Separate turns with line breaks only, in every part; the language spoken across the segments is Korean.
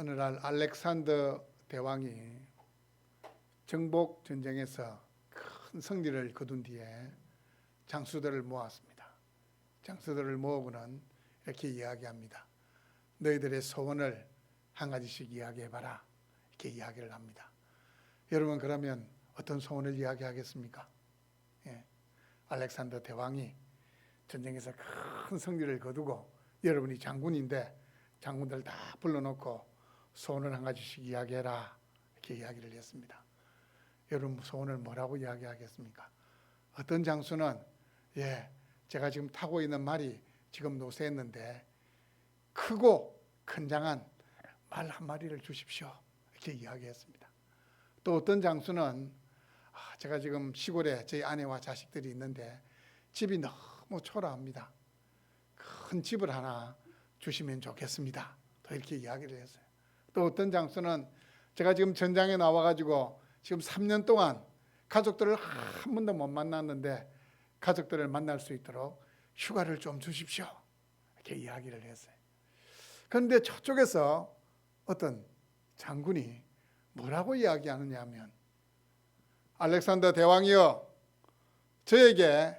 어느 날 알렉산더 대왕이 정복 전쟁에서 큰 승리를 거둔 뒤에 장수들을 모았습니다. 장수들을 모으고는 이렇게 이야기합니다. 너희들의 소원을 한 가지씩 이야기해봐라. 이렇게 이야기를 합니다. 여러분, 그러면 어떤 소원을 이야기하겠습니까? 알렉산더 대왕이 전쟁에서 큰 승리를 거두고 여러분이 장군인데 장군들 다 불러놓고 소원을 한 가지씩 이야기해라. 이렇게 이야기를 했습니다. 여러분, 소원을 뭐라고 이야기하겠습니까? 어떤 장수는 제가 지금 타고 있는 말이 지금 노쇠했는데 크고 건장한 말 한 마리를 주십시오. 이렇게 이야기했습니다. 또 어떤 장수는 제가 지금 시골에 저희 아내와 자식들이 있는데 집이 너무 초라합니다. 큰 집을 하나 주시면 좋겠습니다. 또 이렇게 이야기를 했어요. 또 어떤 장수는 제가 지금 전장에 나와가지고 지금 3년 동안 가족들을 한 번도 못 만났는데 가족들을 만날 수 있도록 휴가를 좀 주십시오. 이렇게 이야기를 했어요. 그런데 저쪽에서 어떤 장군이 뭐라고 이야기하느냐 하면, 알렉산더 대왕이여, 저에게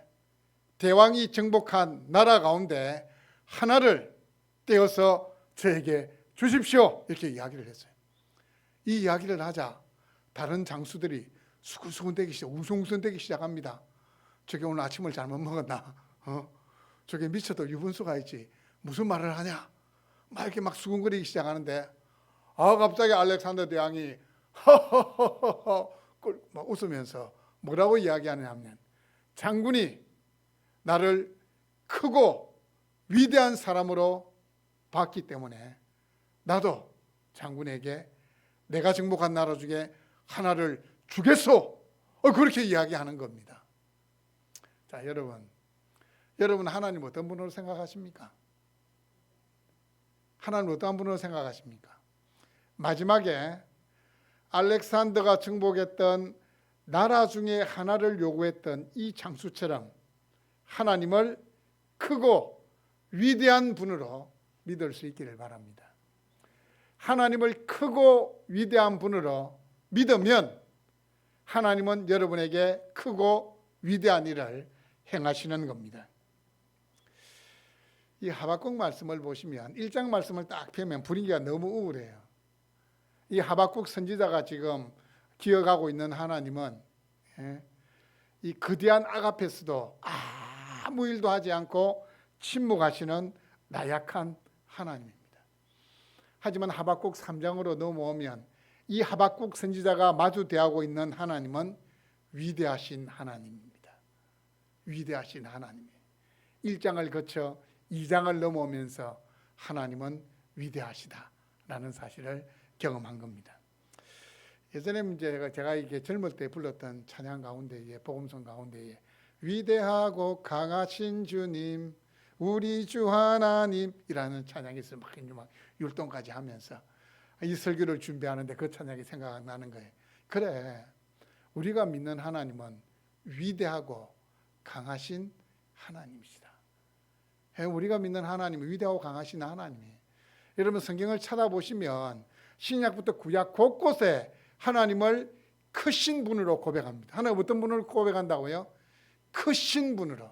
대왕이 정복한 나라 가운데 하나를 떼어서 저에게 주십시오. 이렇게 이야기를 했어요. 이 이야기를 하자 다른 장수들이 수근수근대기 시작, 웅성웅성대기 시작합니다. 저게 오늘 아침을 잘못 먹었나? 저게 미쳐도 유분수가 있지. 무슨 말을 하냐? 막 이렇게 막 수근거리기 시작하는데 갑자기 알렉산더 대왕이 허허허허 막 웃으면서 뭐라고 이야기하느냐면, 장군이 나를 크고 위대한 사람으로 봤기 때문에 나도 장군에게 내가 정복한 나라 중에 하나를 주겠소. 그렇게 이야기하는 겁니다. 자, 여러분 하나님 어떤 분으로 생각하십니까? 하나님 어떤 분으로 생각하십니까? 마지막에 알렉산더가 정복했던 나라 중에 하나를 요구했던 이 장수처럼 하나님을 크고 위대한 분으로 믿을 수 있기를 바랍니다. 하나님을 크고 위대한 분으로 믿으면 하나님은 여러분에게 크고 위대한 일을 행하시는 겁니다. 이 하박국 말씀을 보시면 1장 말씀을 딱 펴면 분위기가 너무 우울해요. 이 하박국 선지자가 지금 기억하고 있는 하나님은 이 거대한 아가페스도 아무 일도 하지 않고 침묵하시는 나약한 하나님입니다. 하지만 하박국 3장으로 넘어오면 이 하박국 선지자가 마주 대하고 있는 하나님은 위대하신 하나님입니다. 위대하신 하나님이에요. 1장을 거쳐 2장을 넘어오면서 하나님은 위대하시다라는 사실을 경험한 겁니다. 예전에 제가 이게 젊을 때 불렀던 찬양 가운데에, 복음성 가운데에 위대하고 강하신 주님, 우리 주 하나님이라는 찬양이 있어요. 막 율동까지 하면서 이 설교를 준비하는데 그 찬양이 생각나는 거예요. 그래, 우리가 믿는 하나님은 위대하고 강하신 하나님이시다. 우리가 믿는 하나님은 위대하고 강하신 하나님이에요. 여러분, 성경을 찾아보시면 신약부터 구약 곳곳에 하나님을 크신 분으로 고백합니다. 하나님 어떤 분을 고백한다고요? 크신 분으로.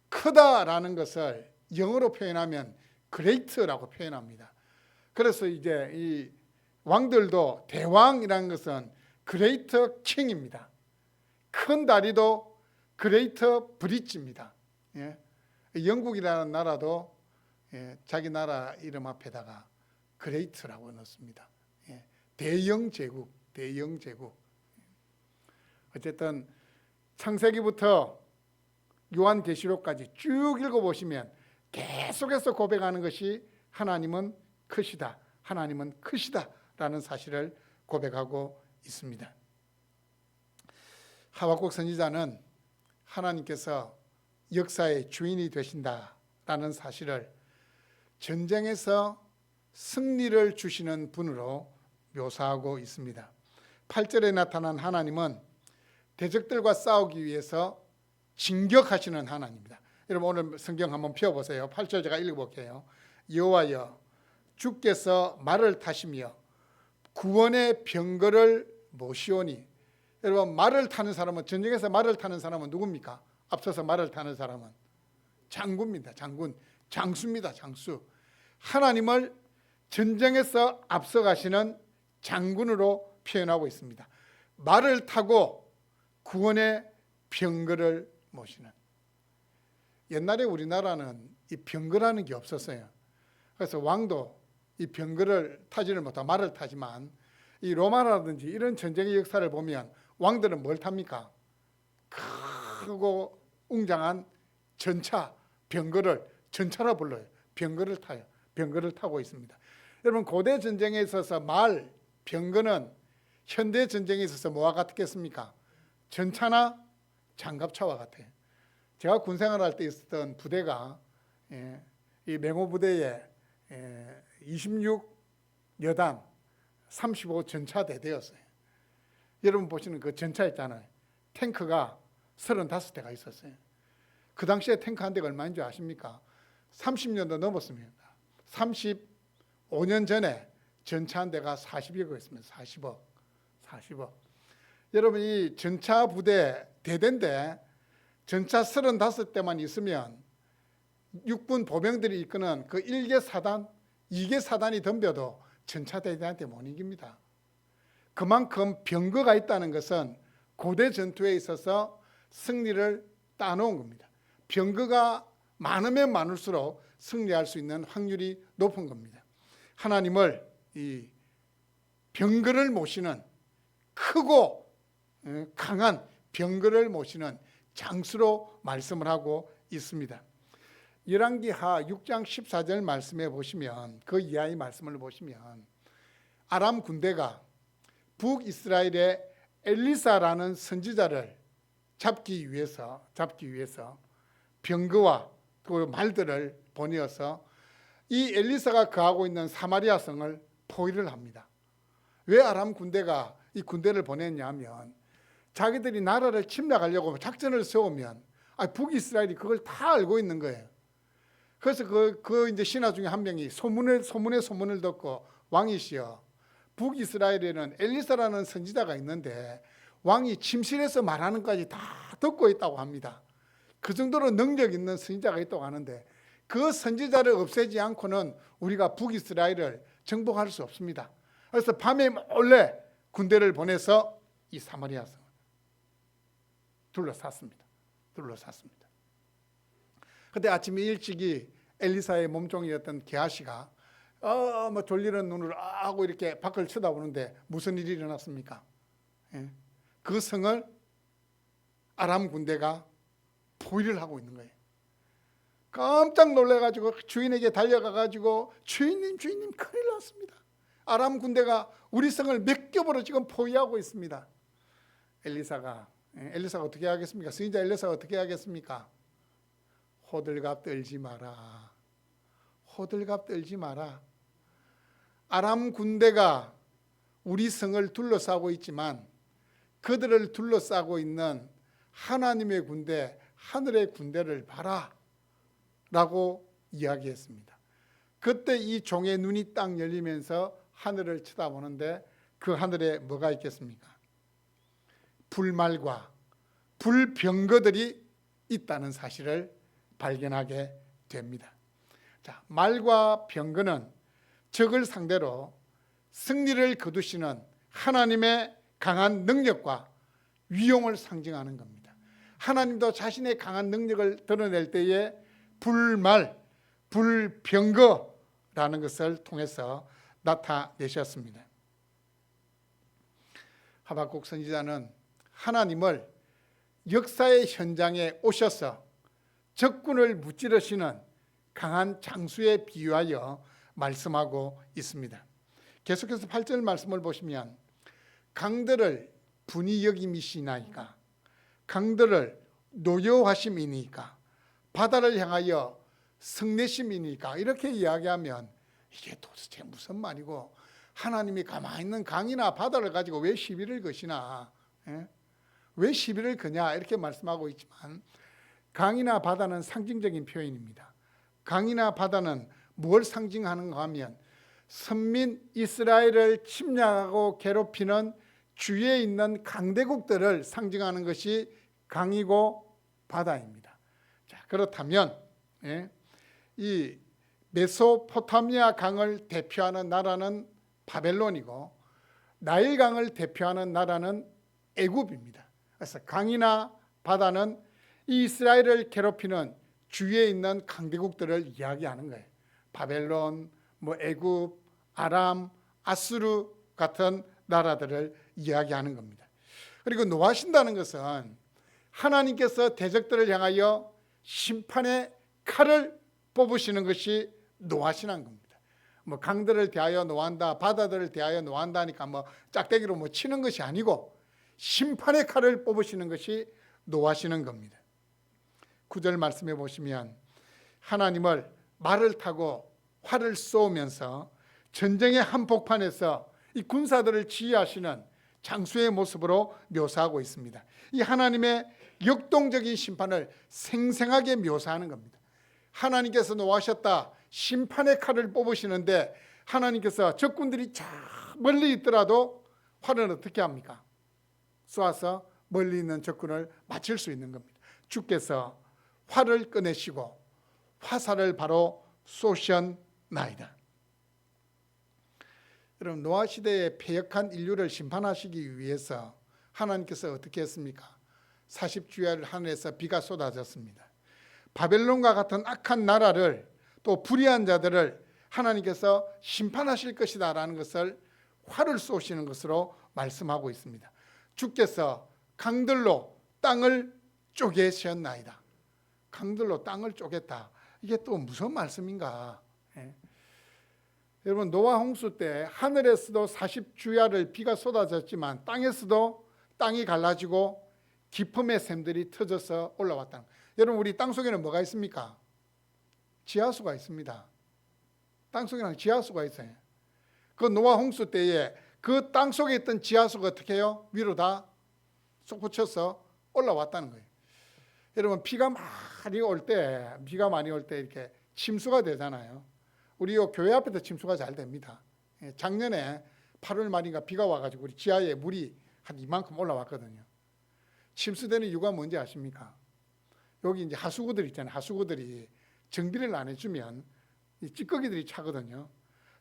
크다라는 것을 영어로 표현하면 great라고 표현합니다. 그래서 이제 이 왕들도 대왕이라는 것은 great king입니다. 큰 다리도 great bridge입니다. 영국이라는 나라도 자기 나라 이름 앞에다가 great라고 넣습니다. 대영 제국, 대영 제국. 어쨌든 창세기부터 요한계시록까지 쭉 읽어보시면 계속해서 고백하는 것이 하나님은 크시다, 하나님은 크시다라는 사실을 고백하고 있습니다. 하박국 선지자는 하나님께서 역사의 주인이 되신다라는 사실을 전쟁에서 승리를 주시는 분으로 묘사하고 있습니다. 8절에 나타난 하나님은 대적들과 싸우기 위해서 진격하시는 하나님입니다. 여러분, 오늘 성경 한번 펴보세요. 8절 제가 읽어볼게요. 여호와여, 주께서 말을 타시며 구원의 병거를 모시오니. 여러분, 말을 타는 사람은, 전쟁에서 말을 타는 사람은 누굽니까? 앞서서 말을 타는 사람은 장군입니다. 장수입니다. 장수. 하나님을 전쟁에서 앞서가시는 장군으로 표현하고 있습니다. 말을 타고 구원의 병거를 모시는. 옛날에 우리나라는 이 병거라는 게 없었어요. 그래서 왕도 이 병거를 타지를 못하고 말을 타지만, 이 로마라든지 이런 전쟁의 역사를 보면 왕들은 뭘 탑니까? 크고 웅장한 전차, 병거를 전차라 불러요. 병거를 타요. 병거를 타고 있습니다. 여러분, 고대 전쟁에 있어서 말, 병거는 현대 전쟁에 있어서 뭐와 같겠습니까? 전차나 장갑차와 같아요. 제가 군생활할 때 있었던 부대가 이 맹호부대의 26여단 35 전차대대였어요. 여러분 보시는 그 전차 있잖아요. 탱크가 35대가 있었어요. 그 당시에 탱크 한 대가 얼마인 줄 아십니까? 30년도 넘었습니다. 35년 전에 전차 한 대가 40억이었습니다. 40억. 여러분, 이 전차 부대 대대인데 전차 35대만 있으면 육군 보병들이 이끄는 그 1개 사단, 2개 사단이 덤벼도 전차 대대한테 못 이깁니다. 그만큼 병거가 있다는 것은 고대 전투에 있어서 승리를 따놓은 겁니다. 병거가 많으면 많을수록 승리할 수 있는 확률이 높은 겁니다. 하나님을 이 병거를 모시는, 크고 강한 병거를 모시는 장수로 말씀을 하고 있습니다. 열왕기하 6장 14절 말씀에 보시면, 그 이하의 말씀을 보시면 아람 군대가 북이스라엘의 엘리사라는 선지자를 잡기 위해서 병거와 그 말들을 보내어서 이 엘리사가 거하고 있는 사마리아 성을 포위를 합니다. 왜 아람 군대가 이 군대를 보냈냐면, 자기들이 나라를 침략하려고 작전을 세우면 북이스라엘이 그걸 다 알고 있는 거예요. 그래서 그 이제 신하 중에 한 명이 소문을 듣고, 왕이시여, 북이스라엘에는 엘리사라는 선지자가 있는데 왕이 침실에서 말하는 것까지 다 듣고 있다고 합니다. 그 정도로 능력 있는 선지자가 있다고 하는데, 그 선지자를 없애지 않고는 우리가 북이스라엘을 정복할 수 없습니다. 그래서 밤에 몰래 군대를 보내서 이 사마리아 성을 둘러쌌습니다. 그때 아침에 일찍이 엘리사의 몸종이었던 게하시가 졸리는 눈을 하고 이렇게 밖을 쳐다보는데 무슨 일이 일어났습니까? 그 성을 아람 군대가 포위를 하고 있는 거예요. 깜짝 놀래가지고 주인에게 달려가가지고, 주인님 큰일 났습니다. 아람 군대가 우리 성을 몇 겹으로 지금 포위하고 있습니다. 엘리사가 어떻게 하겠습니까? 선지자 엘리사가 어떻게 하겠습니까? 호들갑 떨지 마라. 아람 군대가 우리 성을 둘러싸고 있지만 그들을 둘러싸고 있는 하나님의 군대, 하늘의 군대를 봐라 라고 이야기했습니다. 그때 이 종의 눈이 딱 열리면서 하늘을 쳐다보는데, 그 하늘에 뭐가 있겠습니까? 불말과 불병거들이 있다는 사실을 발견하게 됩니다. 자, 말과 병거는 적을 상대로 승리를 거두시는 하나님의 강한 능력과 위용을 상징하는 겁니다. 하나님도 자신의 강한 능력을 드러낼 때에 불말, 불병거라는 것을 통해서 나타내셨습니다. 하박국 선지자는 하나님을 역사의 현장에 오셔서 적군을 무찌르시는 강한 장수에 비유하여 말씀하고 있습니다. 계속해서 8절 말씀을 보시면, 강들을 분이 여김이시나이까, 강들을 노여하심이니까, 바다를 향하여 성내심이니까, 이렇게 이야기하면 이게 도대체 무슨 말이고, 하나님이 가만히 있는 강이나 바다를 가지고 왜 시비를 거시나, 왜 시비를 거냐, 이렇게 말씀하고 있지만, 강이나 바다는 상징적인 표현입니다. 강이나 바다는 뭘 상징하는가 하면 선민 이스라엘을 침략하고 괴롭히는 주위에 있는 강대국들을 상징하는 것이 강이고 바다입니다. 자, 그렇다면 이 메소포타미아 강을 대표하는 나라는 바벨론이고 나일강을 대표하는 나라는 애굽입니다. 그래서 강이나 바다는 이 이스라엘을 괴롭히는 주위에 있는 강대국들을 이야기하는 거예요. 바벨론, 애굽, 아람, 아수르 같은 나라들을 이야기하는 겁니다. 그리고 노하신다는 것은 하나님께서 대적들을 향하여 심판의 칼을 뽑으시는 것이 노하시는 겁니다. 강들을 대하여 노한다, 바다들을 대하여 노한다 하니까 짝대기로 치는 것이 아니고 심판의 칼을 뽑으시는 것이 노하시는 겁니다. 9절 말씀해 보시면 하나님을 말을 타고 활을 쏘면서 전쟁의 한복판에서 이 군사들을 지휘하시는 장수의 모습으로 묘사하고 있습니다. 이 하나님의 역동적인 심판을 생생하게 묘사하는 겁니다. 하나님께서 노하셨다, 심판의 칼을 뽑으시는데 하나님께서 적군들이 저 멀리 있더라도 활은 어떻게 합니까? 쏘아서 멀리 있는 적군을 맞출 수 있는 겁니다. 주께서 활을 꺼내시고 화살을 바로 쏘셨나이다. 여러분, 노아 시대에 패역한 인류를 심판하시기 위해서 하나님께서 어떻게 했습니까? 40주야를 하늘에서 비가 쏟아졌습니다. 바벨론과 같은 악한 나라를 또 불의한 자들을 하나님께서 심판하실 것이다 라는 것을 활을 쏘시는 것으로 말씀하고 있습니다. 주께서 강들로 땅을 쪼개셨나이다. 강들로 땅을 쪼갰다. 이게 또 무슨 말씀인가? 여러분, 노아 홍수 때 하늘에서도 40주야를 비가 쏟아졌지만 땅에서도 땅이 갈라지고 기품의 샘들이 터져서 올라왔다. 여러분, 우리 땅속에는 뭐가 있습니까? 지하수가 있습니다. 땅속에는 지하수가 있어요. 그 노아 홍수 때에 그 땅속에 있던 지하수가 어떻게 해요? 위로 다 솟구쳐서 올라왔다는 거예요. 여러분, 비가 많이 올 때 이렇게 침수가 되잖아요. 우리 교회 앞에도 침수가 잘 됩니다. 작년에 8월 말인가 비가 와가지고 우리 지하에 물이 한 이만큼 올라왔거든요. 침수되는 이유가 뭔지 아십니까? 여기 이제 하수구들 있잖아요. 하수구들이 정비를 안 해주면 이 찌꺼기들이 차거든요.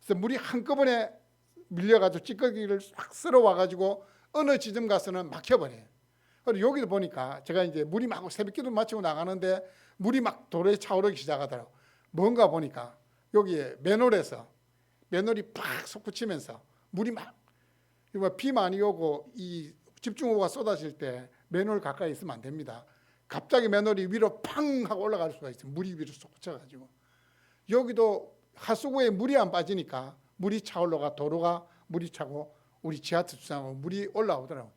그래서 물이 한꺼번에 밀려가지고 찌꺼기를 확 쓸어 와가지고 어느 지점 가서는 막혀버려요. 그리고 여기도 보니까 제가 이제 물이 막 새벽기도 마치고 나가는데 물이 막 도로에 차오르기 시작하더라고. 뭔가 보니까 여기에 맨홀이 팍 솟구치면서 물이 막 비 많이 오고 이 집중호우가 쏟아질 때 맨홀 가까이 있으면 안 됩니다. 갑자기 맨홀이 위로 팡 하고 올라갈 수가 있어요. 물이 위로 솟구쳐가지고. 여기도 하수구에 물이 안 빠지니까 물이 차올라가 도로가 물이 차고 우리 지하철 주차장으로 물이 올라오더라고요.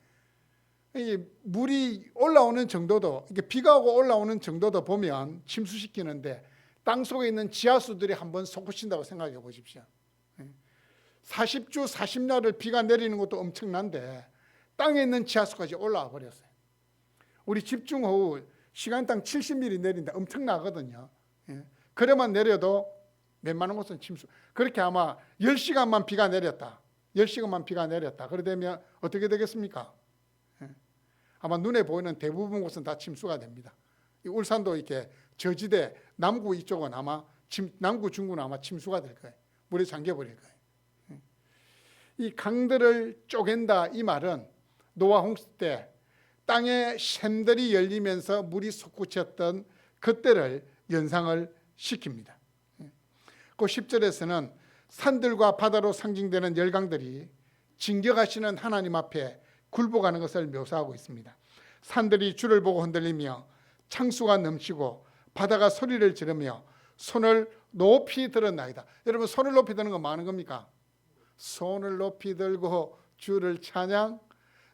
이 물이 올라오는 정도도, 이게 비가 오고 올라오는 정도도 보면 침수시키는데 땅 속에 있는 지하수들이 한번 솟구친다고 생각해 보십시오. 40주 40날을 비가 내리는 것도 엄청난데 땅에 있는 지하수까지 올라와 버렸어요. 우리 집중호우 시간당 70mm 내린다. 엄청나거든요. 그래만 내려도 웬만한 곳은 침수. 그렇게 아마 10시간만 비가 내렸다. 10시간만 비가 내렸다. 그러면 어떻게 되겠습니까? 아마 눈에 보이는 대부분 곳은 다 침수가 됩니다. 울산도 이렇게 저지대 남구 이쪽은 아마 남구 중구는 아마 침수가 될 거예요. 물에 잠겨버릴 거예요. 이 강들을 쪼갠다 이 말은 노아 홍수 때 땅에 샘들이 열리면서 물이 솟구쳤던 그때를 연상을 시킵니다. 그 10절에서는 산들과 바다로 상징되는 열강들이 진격하시는 하나님 앞에 굴복하는 것을 묘사하고 있습니다. 산들이 주를 보고 흔들리며 창수가 넘치고 바다가 소리를 지르며 손을 높이 들었나이다. 여러분, 손을 높이 드는 건 뭐 하는 겁니까? 손을 높이 들고 주를 찬양.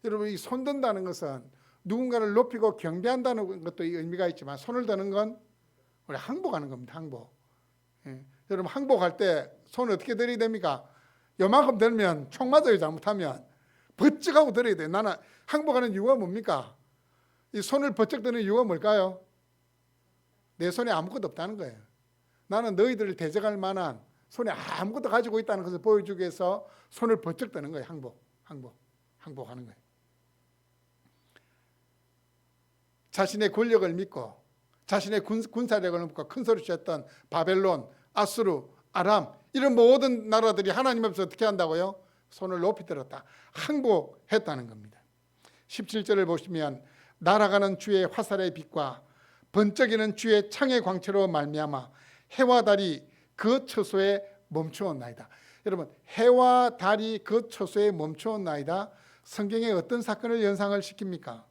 여러분, 이 손 든다는 것은 누군가를 높이고 경배한다는 것도 의미가 있지만 손을 드는 건 우리 항복하는 겁니다. 항복. 여러분, 항복할 때 손을 어떻게 들어야 됩니까? 요만큼 들면 총 맞아요. 잘못하면 버쩍 하고 들어야 돼요. 나는 항복하는 이유가 뭡니까? 이 손을 버쩍 드는 이유가 뭘까요? 내 손에 아무것도 없다는 거예요. 나는 너희들을 대적할 만한 손에 아무것도 가지고 있다는 것을 보여주기 위해서 손을 번쩍 드는 거예요. 항복하는 거예요. 자신의 권력을 믿고 자신의 군사력을 믿고 큰 소리 쳤던 바벨론, 아수르, 아람 이런 모든 나라들이 하나님 앞에서 어떻게 한다고요? 손을 높이 들었다. 항복했다는 겁니다. 17절을 보시면 날아가는 주의 화살의 빛과 번쩍이는 주의 창의 광채로 말미암아 해와 달이 그 처소에 멈추었나이다. 여러분, 해와 달이 그 처소에 멈추었나이다. 성경에 어떤 사건을 연상을 시킵니까?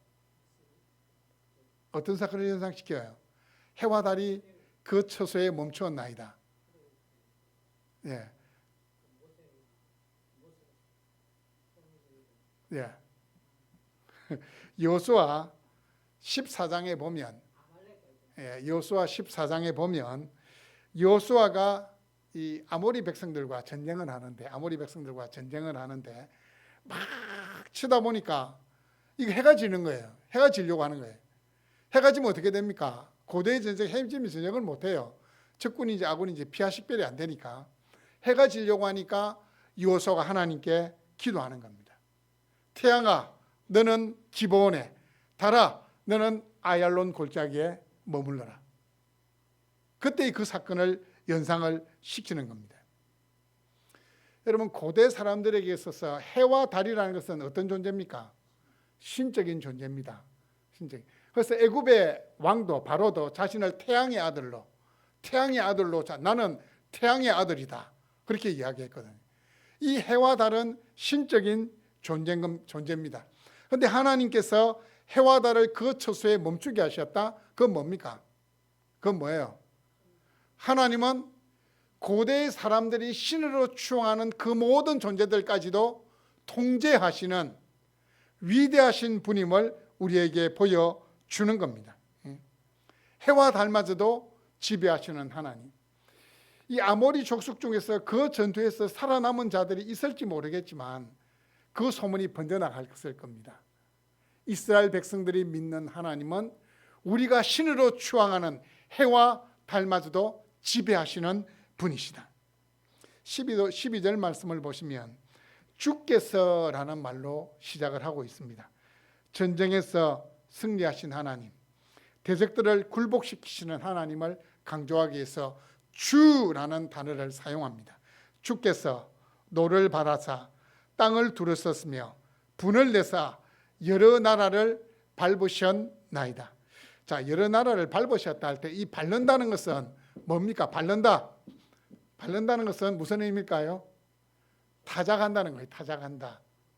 어떤 사건을 연상시켜요? 해와 달이 그 처소에 멈추었나이다. 예. 예. 여호수아 14장에 보면, 여호수아 14장에 보면 여호수아가 이 아모리 백성들과 전쟁을 하는데, 막 치다 보니까 이게 해가 지는 거예요. 해가 지려고 하는 거예요. 해가 지면 어떻게 됩니까? 고대의 전쟁, 해 지면 전쟁을 못 해요. 적군인지 아군인지 피하 식별이 안 되니까. 해가 지려고 하니까 여호수아가 하나님께 기도하는 겁니다. 태양아, 너는 기브온에, 달아, 너는 아얄론 골짜기에 머물러라. 그때 그 사건을 연상을 시키는 겁니다. 여러분, 고대 사람들에게 있어서 해와 달이라는 것은 어떤 존재입니까? 신적인 존재입니다. 신적인. 그래서 애굽의 왕도 바로도 자신을 태양의 아들로 나는 태양의 아들이다. 그렇게 이야기했거든요. 이 해와 달은 신적인 존재입니다. 그런데 하나님께서 해와 달을 그 처소에 멈추게 하셨다. 그건 뭡니까? 그건 뭐예요? 하나님은 고대의 사람들이 신으로 추앙하는 그 모든 존재들까지도 통제하시는 위대하신 분임을 우리에게 보여주는 겁니다. 해와 달마저도 지배하시는 하나님. 이 아모리 족속 중에서 그 전투에서 살아남은 자들이 있을지 모르겠지만 그 소문이 번져나갈 겁니다. 이스라엘 백성들이 믿는 하나님은 우리가 신으로 추앙하는 해와 달마저도 지배하시는 분이시다. 12절 말씀을 보시면 주께서라는 말로 시작을 하고 있습니다. 전쟁에서 승리하신 하나님, 대적들을 굴복시키시는 하나님을 강조하기 위해서 주라는 단어를 사용합니다. 주께서 노를 바라사 땅을 두르셨으며 분을 내사 여러 나라를 밟으셨나이다. 자, 여러 나라를 밟으셨다 할 때 이 밟는다는 것은 뭡니까? 밟는다는 것은 무슨 의미일까요? 타작한다는 거예요.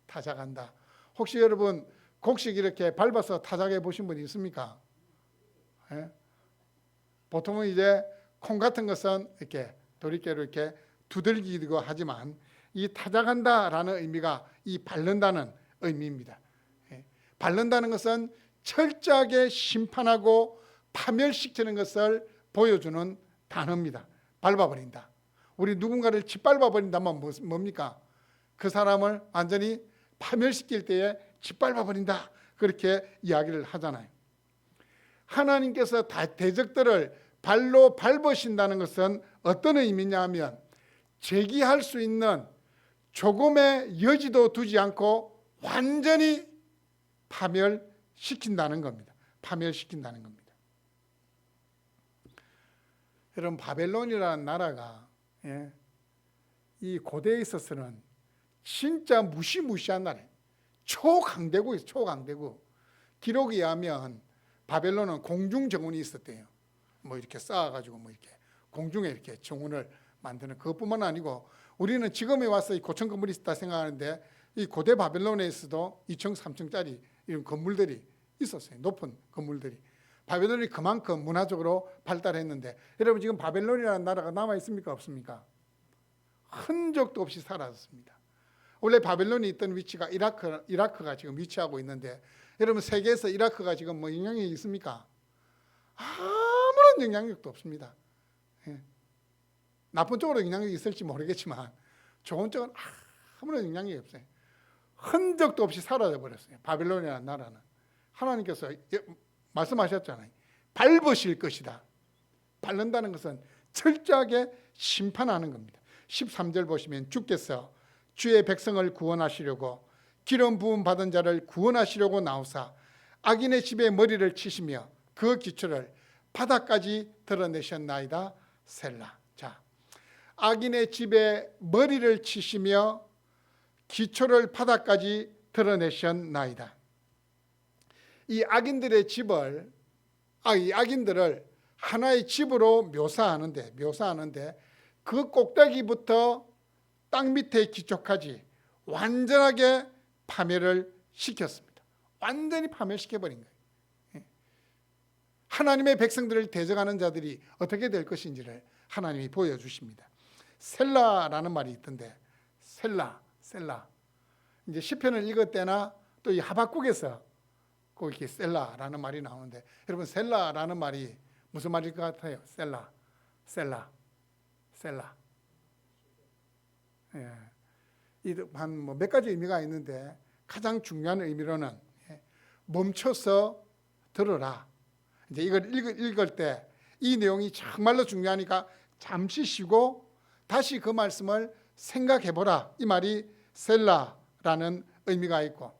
타작한다. 혹시 여러분 곡식 이렇게 밟아서 타작해 보신 분 있습니까? 예? 보통은 이제 콩 같은 것은 이렇게 도리깨로 이렇게 두들기도 하지만 이 타작한다라는 의미가 이 밟는다는 의미입니다. 예? 밟는다는 것은 철저하게 심판하고 파멸시키는 것을 보여주는 단어입니다. 밟아버린다. 우리 누군가를 짓밟아버린다면 뭡니까? 그 사람을 완전히 파멸시킬 때에 짓밟아버린다. 그렇게 이야기를 하잖아요. 하나님께서 대적들을 발로 밟으신다는 것은 어떤 의미냐 하면 제기할 수 있는 조금의 여지도 두지 않고 완전히 파멸시킨다는 겁니다. 여러분, 바벨론이라는 나라가 이 고대에 있어서는 진짜 무시무시한 나라예요. 초강대국이에요. 초강대국. 기록에 의하면 바벨론은 공중 정원이 있었대요. 뭐 이렇게 쌓아가지고 뭐 이렇게 공중에 이렇게 정원을 만드는 그것뿐만 아니고 우리는 지금에 와서 이 고층 건물이 있다 생각하는데 이 고대 바벨론에서도 2층, 3층짜리 이런 건물들이 있었어요. 높은 건물들이. 바벨론이 그만큼 문화적으로 발달했는데 여러분 지금 바벨론이라는 나라가 남아 있습니까? 없습니까? 흔적도 없이 사라졌습니다. 원래 바벨론이 있던 위치가 이라크가 지금 위치하고 있는데 여러분 세계에서 이라크가 지금 뭐 영향력이 있습니까? 아무런 영향력도 없습니다. 예. 나쁜 쪽으로 영향력이 있을지 모르겠지만 좋은 쪽은 아무런 영향력이 없어요. 흔적도 없이 사라져 버렸어요. 바벨론이라는 나라는. 하나님께서 말씀하셨잖아요. 밟으실 것이다. 밟는다는 것은 철저하게 심판하는 겁니다. 13절 보시면 주께서 주의 백성을 구원하시려고 기름 부음 받은 자를 구원하시려고 나오사 악인의 집에 머리를 치시며 그 기초를 바닥까지 드러내셨나이다. 셀라. 자, 악인의 집에 머리를 치시며 기초를 바닥까지 드러내셨나이다. 이 악인들의 집을, 이 악인들을 하나의 집으로 묘사하는데 그 꼭대기부터 땅 밑에 기초까지 완전하게 파멸을 시켰습니다. 완전히 파멸시켜버린 거예요. 하나님의 백성들을 대적하는 자들이 어떻게 될 것인지를 하나님이 보여주십니다. 셀라라는 말이 있던데, 셀라. 이제 시편을 읽을 때나 또 이 하박국에서 꼭 이렇게 셀라라는 말이 나오는데, 여러분 셀라라는 말이 무슨 말일 것 같아요? 셀라. 한 몇 가지 의미가 있는데 가장 중요한 의미로는 멈춰서 들어라. 이제 이걸 읽을 때 이 내용이 정말로 중요하니까 잠시 쉬고 다시 그 말씀을 생각해 보라. 이 말이 셀라라는 의미가 있고,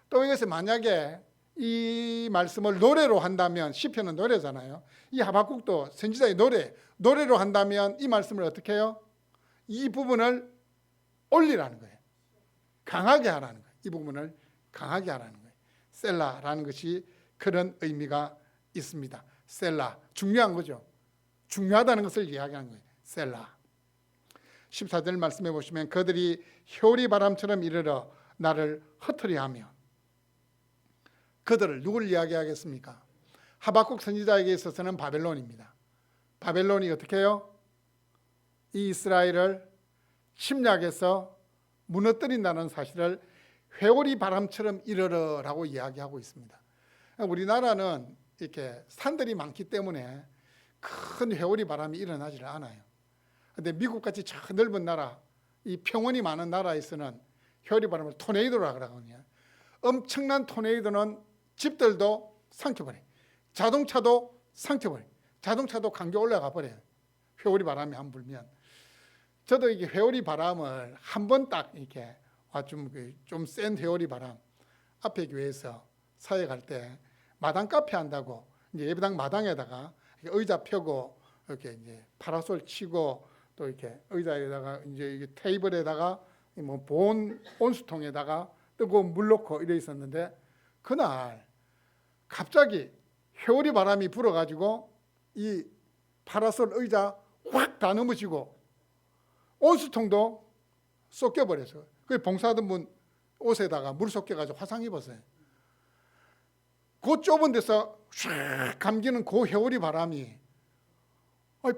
또 이것을 만약에 이 말씀을 노래로 한다면, 시편은 노래잖아요. 이 하박국도 선지자의 노래로 한다면 이 말씀을 어떻게 해요? 이 부분을 올리라는 거예요. 강하게 하라는 거예요. 이 부분을 강하게 하라는 거예요. 셀라라는 것이 그런 의미가 있습니다. 셀라, 중요한 거죠. 중요하다는 것을 이야기하는 거예요. 셀라. 14절 말씀해 보시면 그들이 효리 바람처럼 이르러 나를 흩으리하며, 그들을 누구를 이야기하겠습니까? 하박국 선지자에게 있어서는 바벨론입니다. 바벨론이 어떻게 해요? 이 이스라엘을 침략해서 무너뜨린다는 사실을 회오리 바람처럼 이르러라고 이야기하고 있습니다. 우리나라는 이렇게 산들이 많기 때문에 큰 회오리 바람이 일어나질 않아요. 근데 미국같이 저 넓은 나라, 이 평원이 많은 나라에서는 회오리 바람을 토네이도라고 하거든요. 엄청난 토네이도는 집들도 삼켜버려요. 자동차도 삼켜버려요. 자동차도 강겨 올라가 버려요. 회오리 바람이 한 불면. 저도 이게 회오리 바람을 한 번 딱 이렇게 좀 센 회오리 바람, 앞에 교회에서 사회 갈 때 마당 카페 한다고 이제 예배당 마당에다가 의자 펴고 이렇게 이제 파라솔 치고 또 이렇게 의자에다가 이제 이게 테이블에다가 뭐 보온 온수통에다가 뜨거운 물 넣고 이래 있었는데, 그날 갑자기 회오리 바람이 불어가지고 이 파라솔 의자 확 다 넘어지고 온수통도 쏟겨버렸어요. 그 봉사하던 분 옷에다가 물 쏟겨가지고 화상 입었어요. 그 좁은 데서 샥 감기는 그 회오리 바람이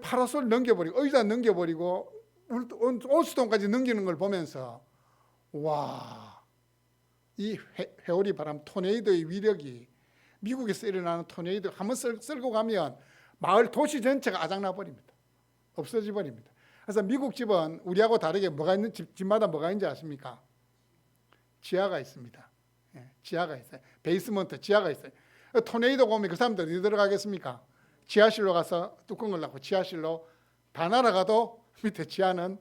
파라솔 넘겨버리고 의자 넘겨버리고 온수통까지 넘기는 걸 보면서, 와, 이 회오리 바람 토네이도의 위력이, 미국에서 일어나는 토네이도 한번 쓸고 가면 마을 도시 전체가 아작나 버립니다. 없어져 버립니다. 그래서 미국 집은 우리하고 다르게 뭐가 있는 집마다 뭐가 있는지 아십니까? 지하가 있습니다. 지하가 있어요. 베이스먼트 지하가 있어요. 토네이도가 오면 그 사람들 어디 들어가겠습니까? 지하실로 가서 뚜껑을 닫고 지하실로 다 날아가도 밑에 지하는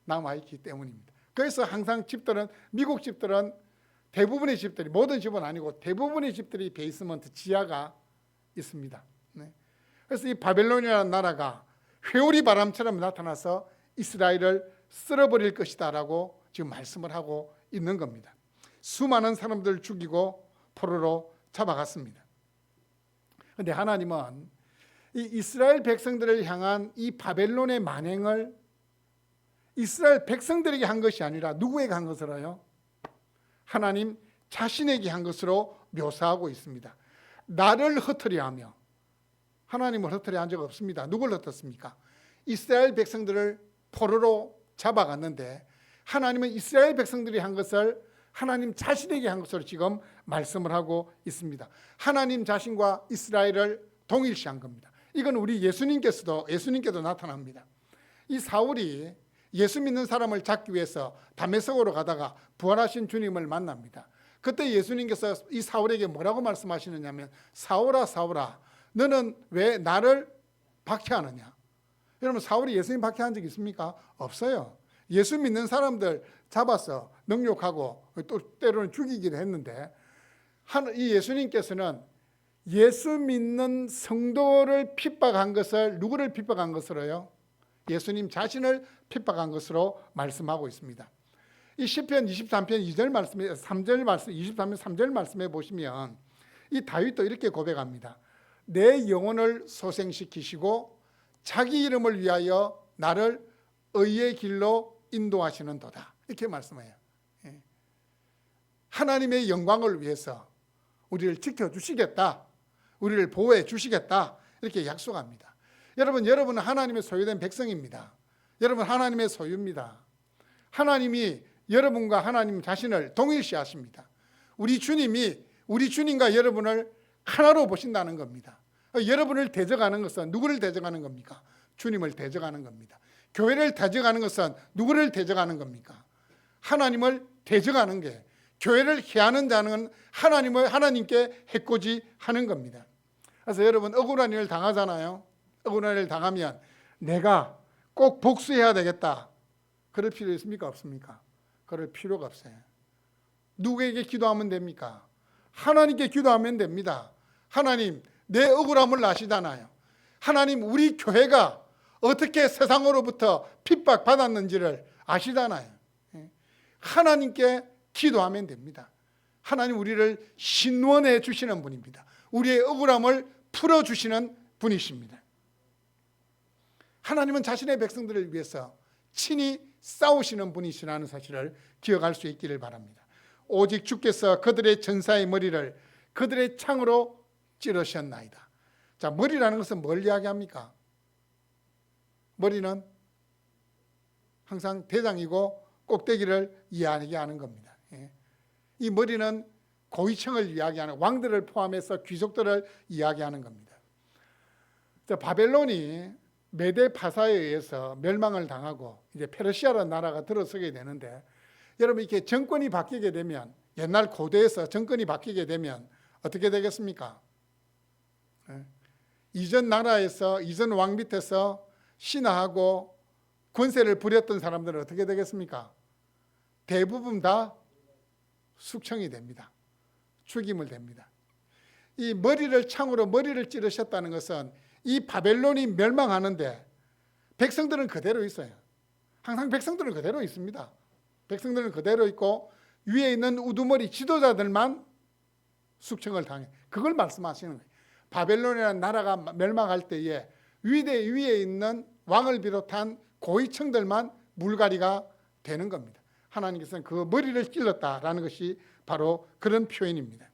남아있기 때문입니다. 그래서 항상 집들은, 미국 집들은 대부분의 집들이, 모든 집은 아니고 대부분의 집들이 베이스먼트 지하가 있습니다. 그래서 이 바벨론이라는 나라가 회오리 바람처럼 나타나서 이스라엘을 쓸어버릴 것이다 라고 지금 말씀을 하고 있는 겁니다. 수많은 사람들을 죽이고 포로로 잡아갔습니다. 그런데 하나님은 이 이스라엘 백성들을 향한 이 바벨론의 만행을 이스라엘 백성들에게 한 것이 아니라 누구에게 한 것으로요? 하나님 자신에게 한 것으로 묘사하고 있습니다. 나를 흩으려 하며, 하나님을 흩으려 한 적 없습니다. 누굴 흩었습니까? 이스라엘 백성들을 포로로 잡아갔는데 하나님은 이스라엘 백성들이 한 것을 하나님 자신에게 한 것으로 지금 말씀을 하고 있습니다. 하나님 자신과 이스라엘을 동일시한 겁니다. 이건 우리 예수님께도 나타납니다. 이 사울이 예수 믿는 사람을 잡기 위해서 다메섹으로 가다가 부활하신 주님을 만납니다. 그때 예수님께서 이 사울에게 뭐라고 말씀하시느냐면, 사울아 사울아 너는 왜 나를 박해하느냐. 여러분, 사울이 예수님 박해한 적 있습니까? 없어요. 예수 믿는 사람들 잡아서 능욕하고 또 때로는 죽이기도 했는데, 이 예수님께서는 예수 믿는 성도를 핍박한 것을, 누구를 핍박한 것으로요? 예수님 자신을 핍박한 것으로 말씀하고 있습니다. 이 시편 23편 2절 말씀에 3절 말씀 23편 3절 말씀에 보시면 이 다윗도 이렇게 고백합니다. 내 영혼을 소생시키시고 자기 이름을 위하여 나를 의의 길로 인도하시는도다. 이렇게 말씀해요. 하나님의 영광을 위해서 우리를 지켜주시겠다, 우리를 보호해 주시겠다, 이렇게 약속합니다. 여러분은 하나님의 소유된 백성입니다. 여러분 하나님의 소유입니다. 하나님이 여러분과 하나님 자신을 동일시하십니다. 우리 주님과 여러분을 하나로 보신다는 겁니다. 여러분을 대적하는 것은 누구를 대적하는 겁니까? 주님을 대적하는 겁니다. 교회를 대적하는 것은 누구를 대적하는 겁니까? 하나님을 대적하는 게, 교회를 해하는 자는 하나님께 해코지하는 겁니다. 그래서 여러분 억울한 일을 당하잖아요. 억울한 일을 당하면 내가 꼭 복수해야 되겠다, 그럴 필요 있습니까? 없습니까? 그럴 필요가 없어요. 누구에게 기도하면 됩니까? 하나님께 기도하면 됩니다. 하나님 내 억울함을 아시잖아요. 하나님 우리 교회가 어떻게 세상으로부터 핍박받았는지를 아시잖아요. 하나님께 기도하면 됩니다. 하나님 우리를 신원해 주시는 분입니다. 우리의 억울함을 풀어주시는 분이십니다. 하나님은 자신의 백성들을 위해서 친히 싸우시는 분이시라는 사실을 기억할 수 있기를 바랍니다. 오직 주께서 그들의 전사의 머리를 그들의 창으로 찌르셨나이다. 자, 머리라는 것은 뭘 이야기합니까? 머리는 항상 대장이고 꼭대기를 이야기하는 겁니다. 이 머리는 고위층을 이야기하는, 왕들을 포함해서 귀족들을 이야기하는 겁니다. 자, 바벨론이 메데 파사에 의해서 멸망을 당하고 이제 페르시아라는 나라가 들어서게 되는데, 여러분 이렇게 정권이 바뀌게 되면, 옛날 고대에서 정권이 바뀌게 되면 어떻게 되겠습니까? 이전 나라에서, 이전 왕 밑에서 신하하고 권세를 부렸던 사람들은 어떻게 되겠습니까? 대부분 다 숙청이 됩니다. 죽임을 됩니다. 이 창으로 머리를 찌르셨다는 것은 이 바벨론이 멸망하는데 백성들은 그대로 있어요. 항상 백성들은 그대로 있습니다. 백성들은 그대로 있고 위에 있는 우두머리 지도자들만 숙청을 당해. 그걸 말씀하시는 거예요. 바벨론이라는 나라가 멸망할 때에 위에 있는 왕을 비롯한 고위층들만 물갈이가 되는 겁니다. 하나님께서는 그 머리를 찔렀다라는 것이 바로 그런 표현입니다.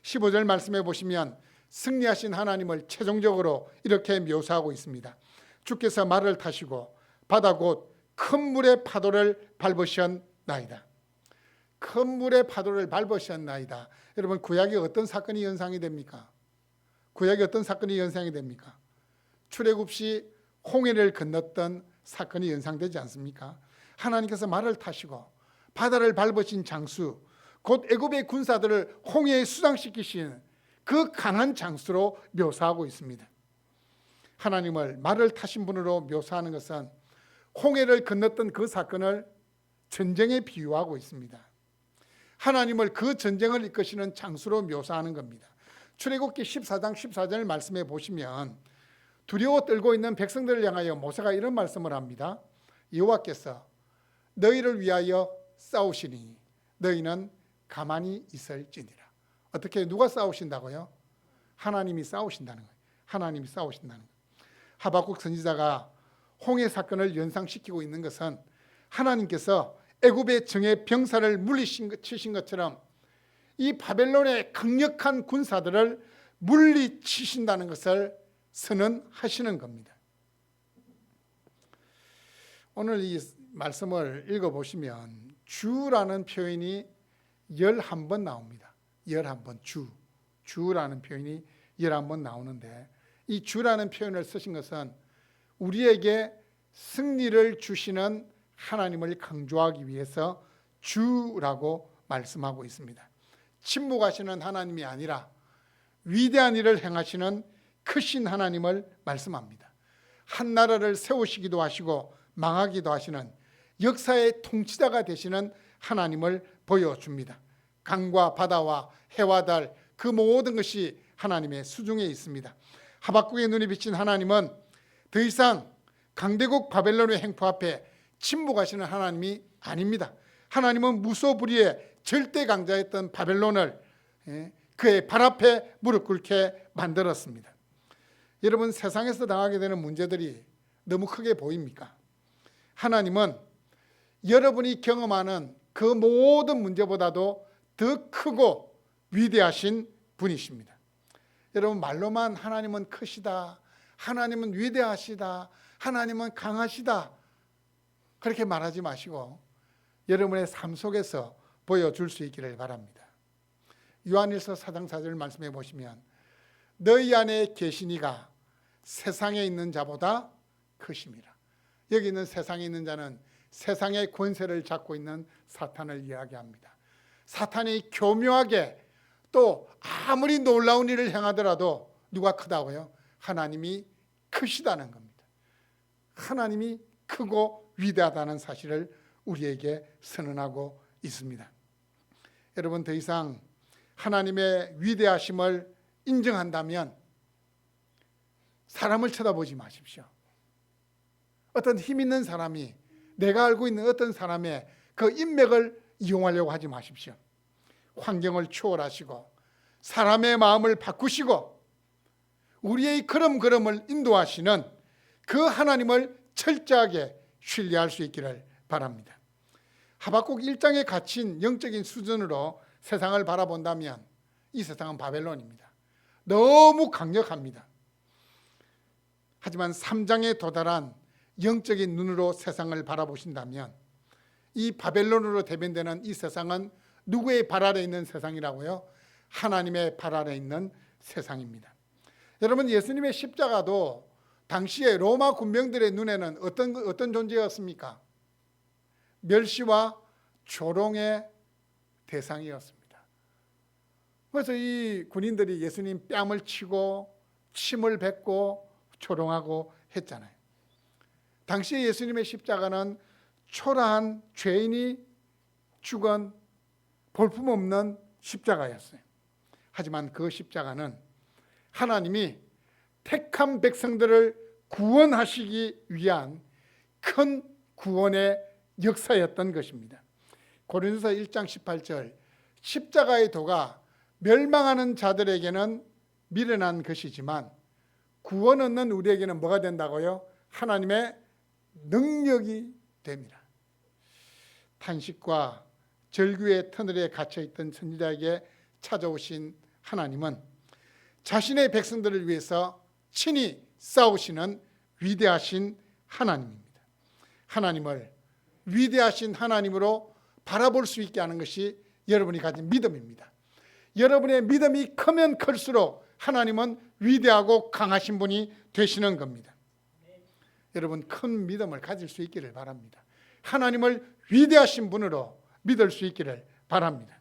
15절 말씀해 보시면 승리하신 하나님을 최종적으로 이렇게 묘사하고 있습니다. 주께서 말을 타시고 바다 곧 큰 물의 파도를 밟으셨나이다. 큰 물의 파도를 밟으셨나이다. 여러분 구약에 어떤 사건이 연상이 됩니까? 구약에 어떤 사건이 연상이 됩니까? 출애굽시 홍해를 건넜던 사건이 연상되지 않습니까? 하나님께서 말을 타시고 바다를 밟으신 장수, 곧 애굽의 군사들을 홍해에 수장시키신 그 강한 장수로 묘사하고 있습니다. 하나님을 말을 타신 분으로 묘사하는 것은 홍해를 건넜던 그 사건을 전쟁에 비유하고 있습니다. 하나님을 그 전쟁을 이끄시는 장수로 묘사하는 겁니다. 출애굽기 14장 14절 말씀해 보시면 두려워 떨고 있는 백성들을 향하여 모세가 이런 말씀을 합니다. 여호와께서 너희를 위하여 싸우시니 너희는 가만히 있을지니라. 어떻게, 누가 싸우신다고요? 하나님이 싸우신다는 거예요. 하나님이 싸우신다는 거예요. 하박국 선지자가 홍해 사건을 연상시키고 있는 것은 하나님께서 애굽의 정예 병사를 물리치신 것처럼 이 바벨론의 강력한 군사들을 물리치신다는 것을 선언하시는 겁니다. 오늘 이 말씀을 읽어보시면 주라는 표현이 11번 나옵니다. 11번 주라는 표현이 11번 나오는데, 이 주라는 표현을 쓰신 것은 우리에게 승리를 주시는 하나님을 강조하기 위해서 주라고 말씀하고 있습니다. 침묵하시는 하나님이 아니라 위대한 일을 행하시는 크신 하나님을 말씀합니다. 한 나라를 세우시기도 하시고 망하기도 하시는 역사의 통치자가 되시는 하나님을 보여줍니다. 강과 바다와 해와 달, 그 모든 것이 하나님의 수중에 있습니다. 하박국의 눈이 비친 하나님은 더 이상 강대국 바벨론의 행포 앞에 침묵하시는 하나님이 아닙니다. 하나님은 무소불위의 절대 강자였던 바벨론을 그의 발 앞에 무릎 꿇게 만들었습니다. 여러분, 세상에서 당하게 되는 문제들이 너무 크게 보입니까? 하나님은 여러분이 경험하는 그 모든 문제보다도 더 크고 위대하신 분이십니다. 여러분, 말로만 하나님은 크시다, 하나님은 위대하시다, 하나님은 강하시다, 그렇게 말하지 마시고 여러분의 삶 속에서 보여줄 수 있기를 바랍니다. 요한일서 4장 4절 말씀해 보시면 너희 안에 계신 이가 세상에 있는 자보다 크심이라. 여기 있는 세상에 있는 자는 세상의 권세를 잡고 있는 사탄을 이야기합니다. 사탄이 교묘하게 또 아무리 놀라운 일을 행하더라도 누가 크다고요? 하나님이 크시다는 겁니다. 하나님이 크고 위대하다는 사실을 우리에게 선언하고 있습니다. 여러분, 더 이상 하나님의 위대하심을 인정한다면 사람을 쳐다보지 마십시오. 어떤 힘 있는 사람이, 내가 알고 있는 어떤 사람의 그 인맥을 이용하려고 하지 마십시오. 환경을 초월하시고 사람의 마음을 바꾸시고 우리의 걸음걸음을 인도하시는 그 하나님을 철저하게 신뢰할 수 있기를 바랍니다. 하박국 1장에 갇힌 영적인 수준으로 세상을 바라본다면 이 세상은 바벨론입니다. 너무 강력합니다. 하지만 3장에 도달한 영적인 눈으로 세상을 바라보신다면 이 바벨론으로 대변되는 이 세상은 누구의 발 아래 있는 세상이라고요? 하나님의 발 아래 있는 세상입니다. 여러분, 예수님의 십자가도 당시에 로마 군병들의 눈에는 어떤 존재였습니까? 멸시와 조롱의 대상이었습니다. 그래서 이 군인들이 예수님 뺨을 치고 침을 뱉고 조롱하고 했잖아요. 당시 예수님의 십자가는 초라한 죄인이 죽은 볼품없는 십자가였어요. 하지만 그 십자가는 하나님이 택한 백성들을 구원하시기 위한 큰 구원의 역사였던 것입니다. 고린도서 1장 18절, 십자가의 도가 멸망하는 자들에게는 미련한 것이지만 구원 얻는 우리에게는 뭐가 된다고요? 하나님의 능력이 됩니다. 탄식과 절규의 터널에 갇혀있던 선지자에게 찾아오신 하나님은 자신의 백성들을 위해서 친히 싸우시는 위대하신 하나님입니다. 하나님을 위대하신 하나님으로 바라볼 수 있게 하는 것이 여러분이 가진 믿음입니다. 여러분의 믿음이 크면 클수록 하나님은 위대하고 강하신 분이 되시는 겁니다. 여러분, 큰 믿음을 가질 수 있기를 바랍니다. 하나님을 위대하신 분으로 믿을 수 있기를 바랍니다.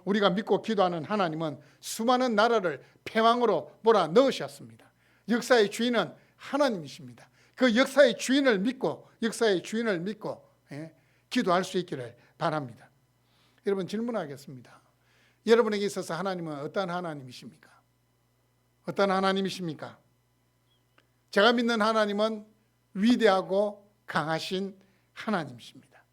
우리가 믿고 기도하는 하나님은 수많은 나라를 패왕으로 몰아넣으셨습니다. 역사의 주인은 하나님이십니다. 그 역사의 주인을 믿고 기도할 수 있기를 바랍니다. 여러분, 질문하겠습니다. 여러분에게 있어서 하나님은 어떤 하나님이십니까? 어떤 하나님이십니까? 제가 믿는 하나님은 위대하고 강하신 하나님이십니다.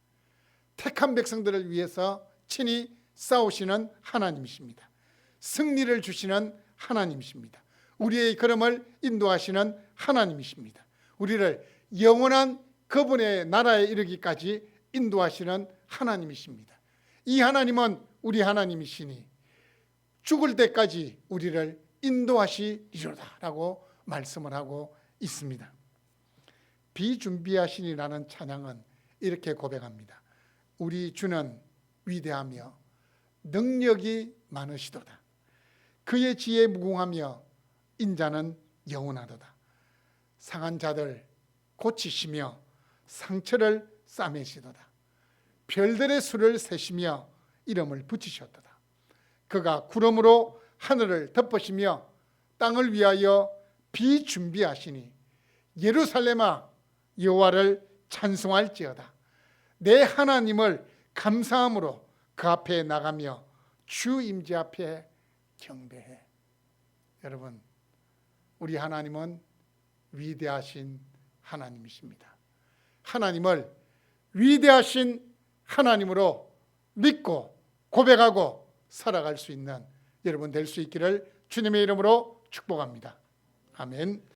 택한 백성들을 위해서 친히 싸우시는 하나님이십니다. 승리를 주시는 하나님이십니다. 우리의 걸음을 인도하시는 하나님이십니다. 우리를 영원한 그분의 나라에 이르기까지 인도하시는 하나님이십니다. 이 하나님은 우리 하나님이시니 죽을 때까지 우리를 인도하시리로다 라고 말씀을 하고 있습니다. 비준비하시니라는 찬양은 이렇게 고백합니다. 우리 주는 위대하며 능력이 많으시도다. 그의 지혜에 무궁하며 인자는 영원하도다. 상한 자들 고치시며 상처를 싸매시도다. 별들의 수를 세시며 이름을 붙이셨도다. 그가 구름으로 하늘을 덮으시며 땅을 위하여 비준비하시니 예루살렘아 여호와를 찬송할지어다. 내 하나님을 감사함으로 그 앞에 나가며 주 임재 앞에 경배해. 여러분, 우리 하나님은 위대하신 하나님이십니다. 하나님을 위대하신 하나님으로 믿고 고백하고 살아갈 수 있는 여러분 될 수 있기를 주님의 이름으로 축복합니다. 아멘.